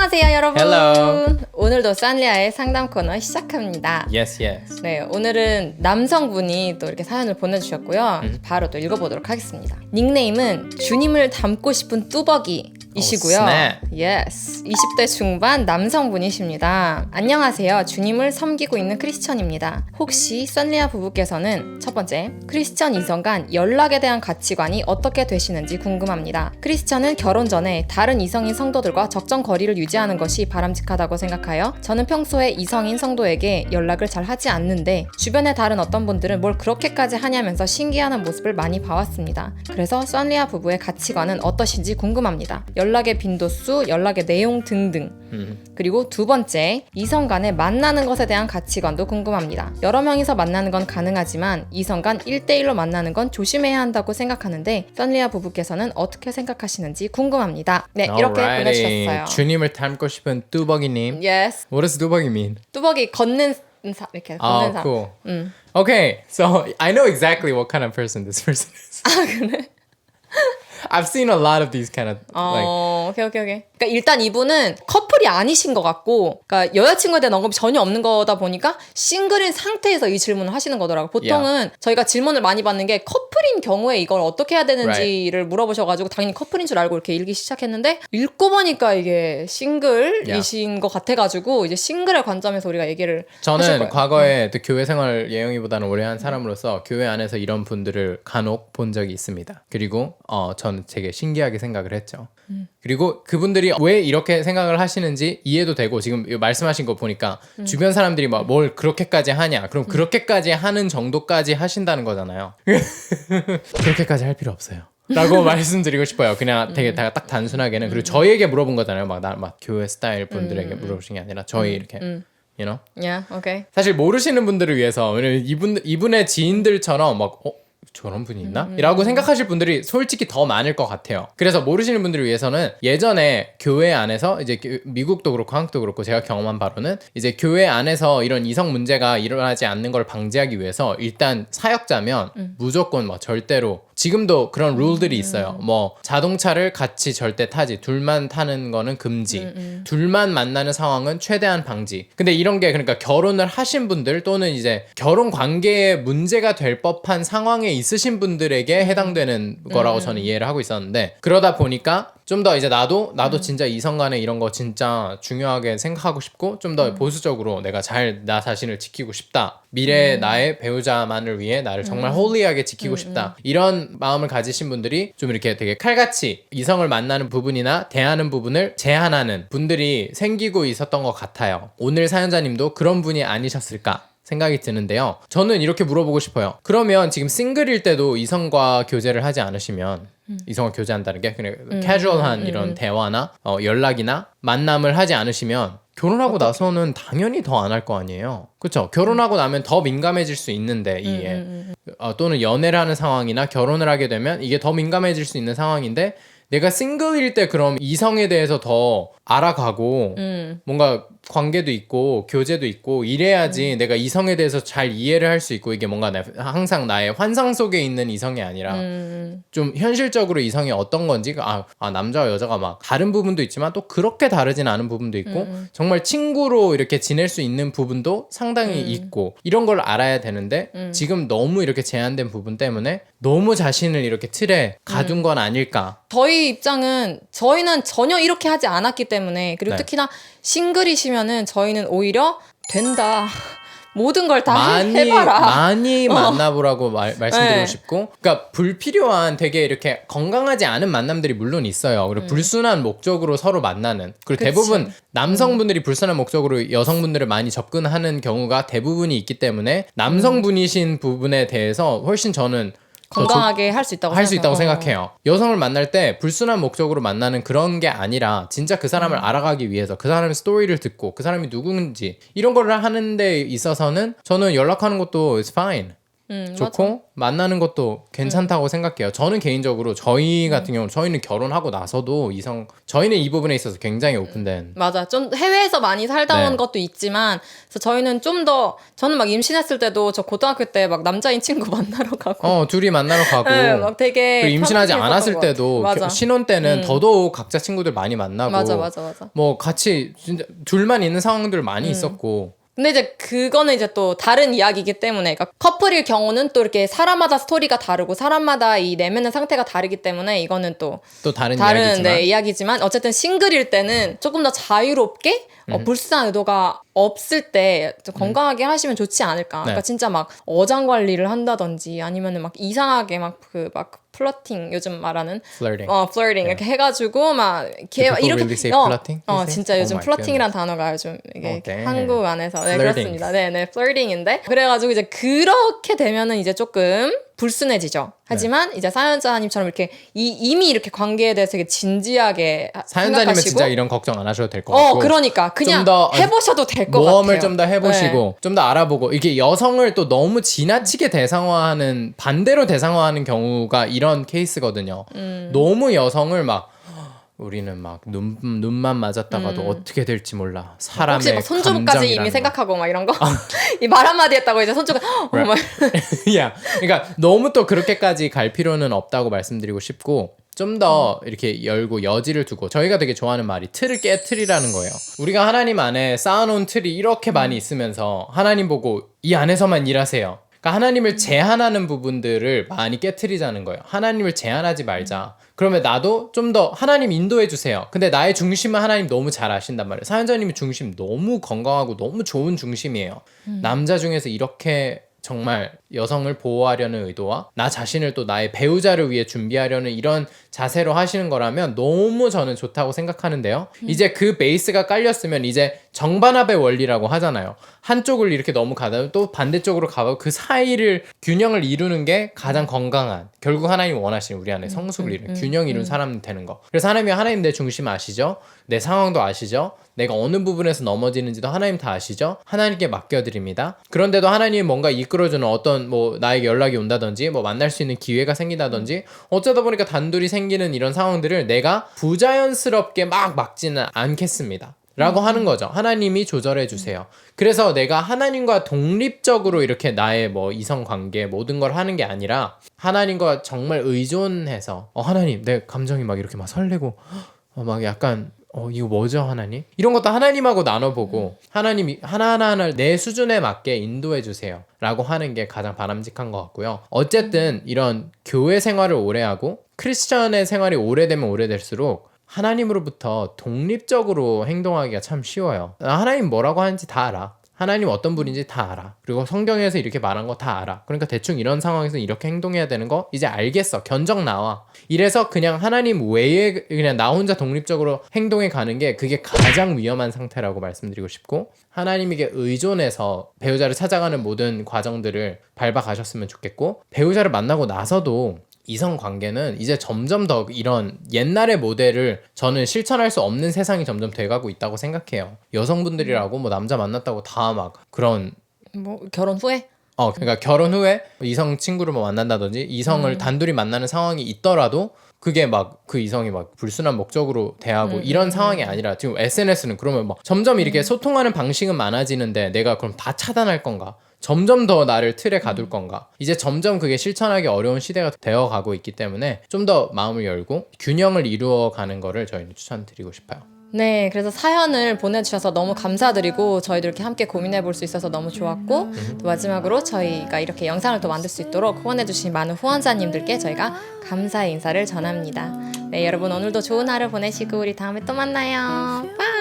안녕하세요 여러분. Hello. 오늘도 산리아의 상담 코너 시작합니다. Yes, yes. 네, 오늘은 남성분이 또 이렇게 사연을 보내주셨고요. 바로 또 읽어보도록 하겠습니다. 닉네임은 주님을 닮고 싶은 뚜벅이 이시고요. Yes. 20대 중반 남성분이십니다. 안녕하세요. 주님을 섬기고 있는 크리스천입니다. 혹시 썬리아 부부께서는 첫 번째, 크리스천 이성 간 연락에 대한 가치관이 어떻게 되시는지 궁금합니다. 크리스천은 결혼 전에 다른 이성인 성도들과 적정 거리를 유지하는 것이 바람직하다고 생각하여 저는 평소에 이성인 성도에게 연락을 잘 하지 않는데 주변의 다른 어떤 분들은 뭘 그렇게까지 하냐면서 신기해하는 모습을 많이 봐왔습니다. 그래서 썬리아 부부의 가치관은 어떠신지 궁금합니다. 연락의 빈도수, 연락의 내용 등등. 그리고 두 번째, 이성 간에 만나는 것에 대한 가치관도 궁금합니다. 여러 명이서 만나는 건 가능하지만 이성 간 1대1로 만나는 건 조심해야 한다고 생각하는데 썬리아 부부께서는 어떻게 생각하시는지 궁금합니다. 네, 이렇게 보내주셨어요. 주님을 닮고 싶은 뚜벅이님. Yes. What does 뚜벅이 mean? 뚜벅이 걷는 이렇게 걷는 사람. Cool. Okay, so I know exactly what kind of person this person is. 아, 그래? I've seen a lot of these kind of 오케이. 그러니까 일단 이분은 커플이 아니신 것 같고, 그러니까 여자친구에 대한 언급이 전혀 없는 거다 보니까 싱글인 상태에서 이 질문을 하시는 거더라고요. 보통은 저희가 질문을 많이 받는 게 커플인 경우에 이걸 어떻게 해야 되는지를 물어보셔가지고 당연히 커플인 줄 알고 이렇게 읽기 시작했는데 읽고 보니까 이게 싱글이신 것 같아가지고 이제 싱글의 관점에서 우리가 얘기를 하실 저는 거예요. 과거에 또 교회 생활 예영이보다는 오래 한 사람으로서 교회 안에서 이런 분들을 간혹 본 적이 있습니다. 그리고 저는 되게 신기하게 생각을 했죠. 그리고 그분들이 왜 이렇게 생각을 하시는지 이해도 되고 지금 말씀하신 거 보니까 주변 사람들이 막 뭘 그렇게까지 하냐 그럼 그렇게까지 하는 정도까지 하신다는 거잖아요. 그렇게까지 할 필요 없어요 라고 말씀드리고 싶어요. 그냥 되게 딱 단순하게는. 그리고 저희에게 물어본 거잖아요. 막 교회 스타일 분들에게 물어보신 게 아니라 저희 이렇게 you know? Yeah, okay. 사실 모르시는 분들을 위해서 왜냐면 이분의 지인들처럼 막 저런 분이 있나? 라고 생각하실 분들이 솔직히 더 많을 것 같아요. 그래서 모르시는 분들을 위해서는 예전에 교회 안에서 이제 미국도 그렇고 한국도 그렇고 제가 경험한 바로는 이제 교회 안에서 이런 이성 문제가 일어나지 않는 걸 방지하기 위해서 일단 사역자면 무조건 뭐 절대로 지금도 그런 룰들이 있어요. 뭐 자동차를 같이 절대 타지, 둘만 타는 거는 금지, 둘만 만나는 상황은 최대한 방지. 근데 이런 게 그러니까 결혼을 하신 분들 또는 이제 결혼 관계에 문제가 될 법한 상황에 있으신 분들에게 해당되는 거라고 저는 이해를 하고 있었는데 그러다 보니까 좀 더 이제 나도 진짜 이성 간에 이런 거 진짜 중요하게 생각하고 싶고 좀 더 보수적으로 내가 잘 나 자신을 지키고 싶다. 미래 나의 배우자만을 위해 나를 정말 홀리하게 지키고 싶다. 이런 마음을 가지신 분들이 좀 이렇게 되게 칼같이 이성을 만나는 부분이나 대하는 부분을 제한하는 분들이 생기고 있었던 것 같아요. 오늘 사연자님도 그런 분이 아니셨을까 생각이 드는데요. 저는 이렇게 물어보고 싶어요. 그러면 지금 싱글일 때도 이성과 교제를 하지 않으시면 이성과 교제한다는 게 그냥 캐주얼한 이런 대화나 연락이나 만남을 하지 않으시면 결혼하고 나서는 당연히 더 안 할 거 아니에요. 그렇죠? 결혼하고 나면 더 민감해질 수 있는데 이게 또는 연애를 하는 상황이나 결혼을 하게 되면 이게 더 민감해질 수 있는 상황인데 내가 싱글일 때 그럼 이성에 대해서 더 알아가고 뭔가 관계도 있고 교제도 있고 이래야지 내가 이성에 대해서 잘 이해를 할 수 있고 이게 뭔가 항상 나의 환상 속에 있는 이성이 아니라 좀 현실적으로 이성이 어떤 건지 남자와 여자가 막 다른 부분도 있지만 또 그렇게 다르진 않은 부분도 있고 정말 친구로 이렇게 지낼 수 있는 부분도 상당히 있고 이런 걸 알아야 되는데 지금 너무 이렇게 제한된 부분 때문에 너무 자신을 이렇게 틀에 가둔 건 아닐까. 저희 입장은 저희는 전혀 이렇게 하지 않았기 때문에 그리고 특히나 싱글이시면은 저희는 오히려 된다. 모든 걸 다 해봐라. 많이 만나보라고 말씀드리고 싶고 그러니까 불필요한 되게 이렇게 건강하지 않은 만남들이 물론 있어요. 그리고 불순한 목적으로 서로 만나는 그리고 대부분 남성분들이 불순한 목적으로 여성분들을 많이 접근하는 경우가 대부분이 있기 때문에 남성분이신 부분에 대해서 훨씬 저는 건강하게 할 수 있다고 생각해요. 여성을 만날 때 불순한 목적으로 만나는 그런 게 아니라 진짜 그 사람을 알아가기 위해서 그 사람의 스토리를 듣고 그 사람이 누군지 이런 거를 하는 데 있어서는 저는 연락하는 것도 is fine. 좋고 만나는 것도 괜찮다고 생각해요. 저는 개인적으로 저희 같은 경우는 저희는 결혼하고 나서도 저희는 이 부분에 있어서 굉장히 오픈된 맞아. 좀 해외에서 많이 살다 온 네. 것도 있지만 그래서 저희는 좀 더 저는 막 임신했을 때도 저 고등학교 때 막 남자인 친구 만나러 가고 둘이 만나러 가고 네, 막 되게 그리고 임신하지 편하게 않았을 했었던 것 때도 같아. 맞아. 신혼 때는 더더욱 각자 친구들 많이 만나고 맞아. 뭐 같이 진짜 둘만 있는 상황들 많이 있었고 근데 이제 그거는 이제 또 다른 이야기이기 때문에 그러니까 커플일 경우는 또 이렇게 사람마다 스토리가 다르고 사람마다 이 내면의 상태가 다르기 때문에 이거는 또 다른 다른 이야기지만 이야기지만 어쨌든 싱글일 때는 조금 더 자유롭게 불순한 의도가 없을 때 좀 건강하게 하시면 좋지 않을까. 그러니까 진짜 막 어장 관리를 한다든지 아니면은 막 이상하게 막 플러팅 요즘 말하는 flirting. flirting 이렇게 해가지고 막 Do people really say flirting? 진짜 Oh 요즘 my 플러팅이란 단어가 요즘 이게 damn. 한국 안에서 네, Flirting. 그렇습니다. 네, flirting인데 그래가지고 이제 그렇게 되면은 이제 조금 불순해지죠. 하지만 이제 사연자님처럼 이렇게 이미 이렇게 관계에 대해서 되게 진지하게 사연자님은 생각하시고 진짜 이런 걱정 안 하셔도 될 것 같고 그러니까 그냥 더 해보셔도 될 것 같아요. 모험을 좀 더 해보시고 좀 더 알아보고 이게 여성을 또 너무 지나치게 대상화하는 반대로 대상화하는 경우가 이런 케이스거든요. 너무 여성을 막 우리는 막 눈만 맞았다가도 어떻게 될지 몰라. 사람의 혹시 막 손주부까지 감정이라는 이미 거. 생각하고 막 이런 거? 이 말 한마디 했다고 이제 손주가 막 야, 그러니까 너무 또 그렇게까지 갈 필요는 없다고 말씀드리고 싶고 좀 더 이렇게 열고 여지를 두고 저희가 되게 좋아하는 말이 틀을 깨트리라는 거예요. 우리가 하나님 안에 쌓아놓은 틀이 이렇게 많이 있으면서 하나님 보고 이 안에서만 일하세요. 그러니까 하나님을 제한하는 부분들을 많이 깨트리자는 거예요. 하나님을 제한하지 말자. 그러면 나도 좀 더 하나님 인도해 주세요. 근데 나의 중심은 하나님 너무 잘 아신단 말이에요. 사연자님의 중심 너무 건강하고 너무 좋은 중심이에요. 남자 중에서 이렇게 정말 여성을 보호하려는 의도와 나 자신을 또 나의 배우자를 위해 준비하려는 이런 자세로 하시는 거라면 너무 저는 좋다고 생각하는데요. 이제 그 베이스가 깔렸으면 이제 정반합의 원리라고 하잖아요. 한쪽을 이렇게 너무 가다 또 반대쪽으로 가고 그 사이를 균형을 이루는 게 가장 건강한 결국 하나님이 원하시는 우리 안에 성숙을 이루는 균형 이룬 사람 되는 거. 그래서 하나님 내 중심 아시죠? 내 상황도 아시죠? 내가 어느 부분에서 넘어지는지도 하나님 다 아시죠? 하나님께 맡겨드립니다. 그런데도 하나님이 뭔가 이끌어주는 어떤 뭐 나에게 연락이 온다든지 뭐 만날 수 있는 기회가 생기다든지 어쩌다 보니까 단둘이 생기는 이런 상황들을 내가 부자연스럽게 막 막지는 않겠습니다. 라고 하는 거죠. 하나님이 조절해 주세요. 그래서 내가 하나님과 독립적으로 이렇게 나의 뭐 이성 관계 모든 걸 하는 게 아니라 하나님과 정말 의존해서 하나님 내 감정이 막 이렇게 막 설레고 막 약간 이거 뭐죠 하나님? 이런 것도 하나님하고 나눠보고 하나님이 하나하나를 내 수준에 맞게 인도해 주세요 라고 하는 게 가장 바람직한 것 같고요. 어쨌든 이런 교회 생활을 오래 하고 크리스천의 생활이 오래되면 오래될수록 하나님으로부터 독립적으로 행동하기가 참 쉬워요. 하나님 뭐라고 하는지 다 알아. 하나님 어떤 분인지 다 알아. 그리고 성경에서 이렇게 말한 거 다 알아. 그러니까 대충 이런 상황에서 이렇게 행동해야 되는 거 이제 알겠어. 견적 나와. 이래서 그냥 하나님 외에 그냥 나 혼자 독립적으로 행동해 가는 게 그게 가장 위험한 상태라고 말씀드리고 싶고 하나님에게 의존해서 배우자를 찾아가는 모든 과정들을 밟아가셨으면 좋겠고 배우자를 만나고 나서도 이성 관계는 이제 점점 더 이런 옛날의 모델을 저는 실천할 수 없는 세상이 점점 돼가고 있다고 생각해요. 여성분들이라고 뭐 남자 만났다고 다 막 그런 뭐 결혼 후에? 그러니까 결혼 후에 이성 친구를 뭐 만난다든지 이성을 단둘이 만나는 상황이 있더라도 그게 막 그 이성이 막 불순한 목적으로 대하고 이런 상황이 아니라 지금 SNS는 그러면 막 점점 이렇게 소통하는 방식은 많아지는데 내가 그럼 다 차단할 건가? 점점 더 나를 틀에 가둘 건가? 이제 점점 그게 실천하기 어려운 시대가 되어가고 있기 때문에 좀 더 마음을 열고 균형을 이루어가는 거를 저희는 추천드리고 싶어요. 네, 그래서 사연을 보내주셔서 너무 감사드리고 저희도 이렇게 함께 고민해 볼 수 있어서 너무 좋았고 또 마지막으로 저희가 이렇게 영상을 또 만들 수 있도록 후원해주신 많은 후원자님들께 저희가 감사의 인사를 전합니다. 네, 여러분 오늘도 좋은 하루 보내시고 우리 다음에 또 만나요. 바이!